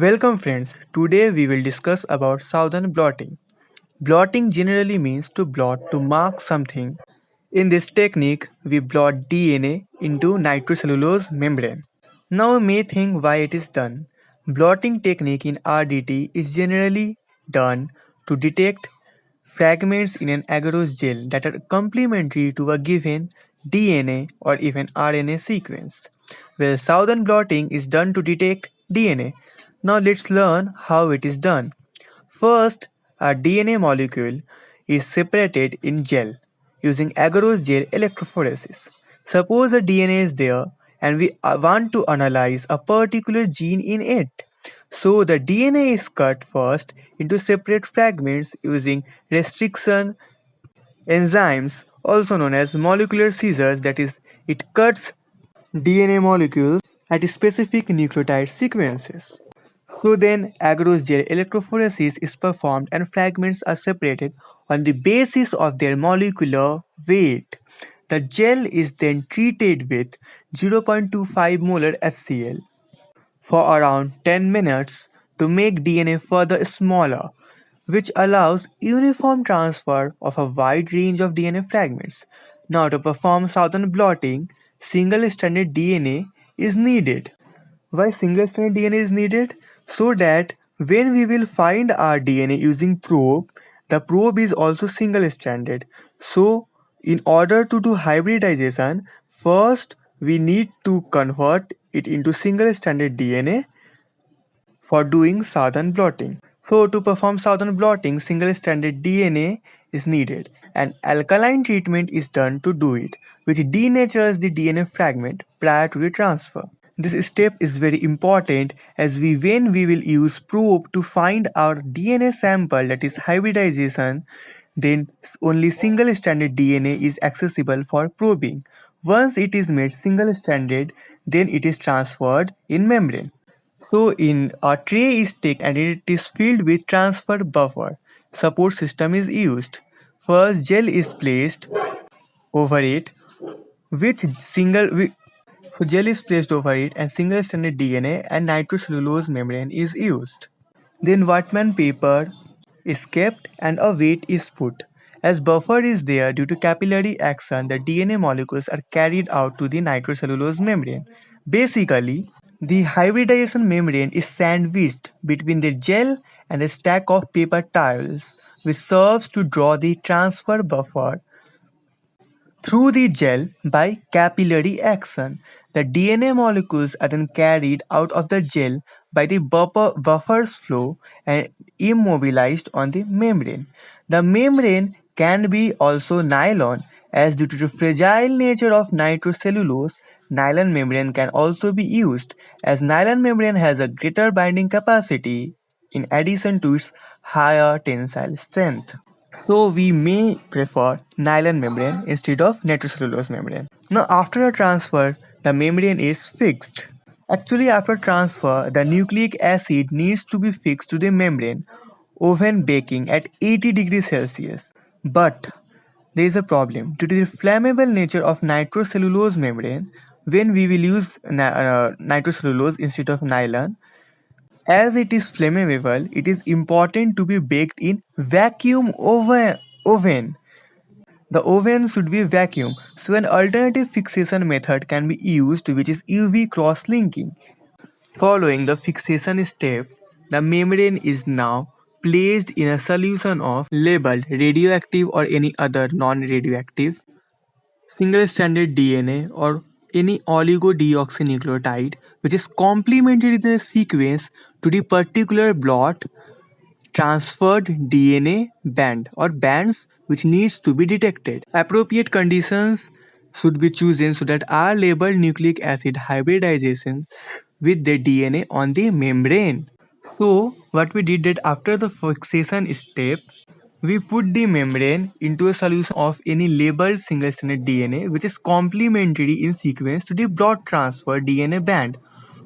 Welcome friends. Today we will discuss about southern blotting. Blotting generally means to blot to mark something. In this technique, we blot DNA into nitrocellulose membrane. Now you may think why it is done. Blotting technique in RDT is generally done to detect fragments in an agarose gel that are complementary to a given DNA or even RNA sequence. Where southern blotting is done to detect DNA. Now let's learn how it is done. First, a DNA molecule is separated in gel using agarose gel electrophoresis. Suppose a DNA is there and we want to analyze a particular gene in it. So the DNA is cut first into separate fragments using restriction enzymes, also known as molecular scissors, that is, it cuts DNA molecules at specific nucleotide sequences. So then agarose gel electrophoresis is performed and fragments are separated on the basis of their molecular weight. The gel is then treated with 0.25 molar HCl for around 10 minutes to make DNA further smaller, which allows uniform transfer of a wide range of DNA fragments. Now, to perform southern blotting, single-stranded DNA is needed. Why single-stranded DNA is needed? So that when we will find our DNA using probe, the probe is also single-stranded. So, in order to do hybridization, first we need to convert it into single-stranded DNA for doing southern blotting. So to perform southern blotting, single-stranded DNA is needed. An alkaline treatment is done to do it, which denatures the DNA fragment prior to the transfer. This step is very important as when we will use probe to find our DNA sample, that is hybridization, then only single-stranded DNA is accessible for probing. Once it is made single-stranded, then it is transferred in membrane. So in a tray is taken and it is filled with transfer buffer. Support system is used. First gel is placed over it with gel is placed over it and single stranded DNA and nitrocellulose membrane is used. Then Wattman paper is kept and a weight is put. As buffer is there due to capillary action, the DNA molecules are carried out to the nitrocellulose membrane. Basically, the hybridization membrane is sandwiched between the gel and a stack of paper tiles, which serves to draw the transfer buffer through the gel by capillary action. The DNA molecules are then carried out of the gel by the buffer's flow and immobilized on the membrane. The membrane can be also nylon, as due to the fragile nature of nitrocellulose, nylon membrane can also be used, as nylon membrane has a greater binding capacity in addition to its higher tensile strength. So we may prefer nylon membrane instead of nitrocellulose membrane. Now after a transfer, the membrane is fixed. Actually after transfer, the nucleic acid needs to be fixed to the membrane, oven baking at 80 degrees Celsius. But there is a problem. Due to the flammable nature of nitrocellulose membrane, when we will use nitrocellulose instead of nylon, as it is flammable, it is important to be baked in vacuum oven. The oven should be vacuum. So an alternative fixation method can be used, which is UV cross-linking. Following the fixation step, the membrane is now placed in a solution of labeled radioactive or any other non-radioactive single-stranded DNA or any oligodeoxynucleotide which is complementary in the sequence to the particular blot transferred DNA band or bands which needs to be detected. Appropriate conditions should be chosen so that are labeled nucleic acid hybridization with the DNA on the membrane. So what we did that after the fixation step, we put the membrane into a solution of any labeled single-stranded DNA which is complementary in sequence to the blot transfer DNA band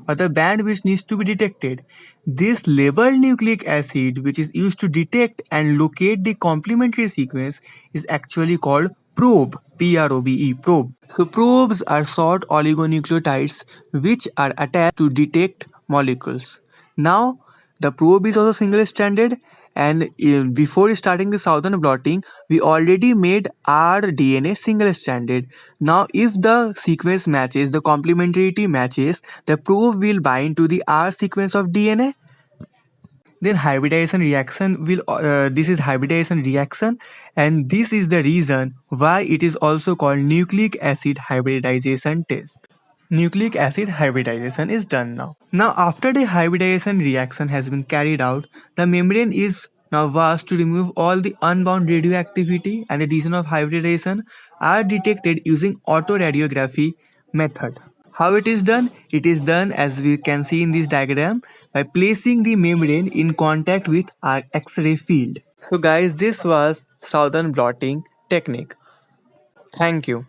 or the band which needs to be detected. This labeled nucleic acid which is used to detect and locate the complementary sequence is actually called probe. P-R-O-B-E, probe. So probes are short oligonucleotides which are attached to detect molecules. Now the probe is also single stranded, and before starting the southern blotting we already made our DNA single stranded. Now if the sequence matches, the complementarity matches, the probe will bind to the R sequence of DNA. Then hybridization reaction will this is hybridization reaction, and this is the reason why it is also called nucleic acid hybridization test. Nucleic acid hybridization is done now. Now after the hybridization reaction has been carried out, the membrane is now washed to remove all the unbound radioactivity, and the region of hybridization are detected using autoradiography method. How it is done? It is done as we can see in this diagram by placing the membrane in contact with our X-ray field. So guys, this was southern blotting technique. Thank you.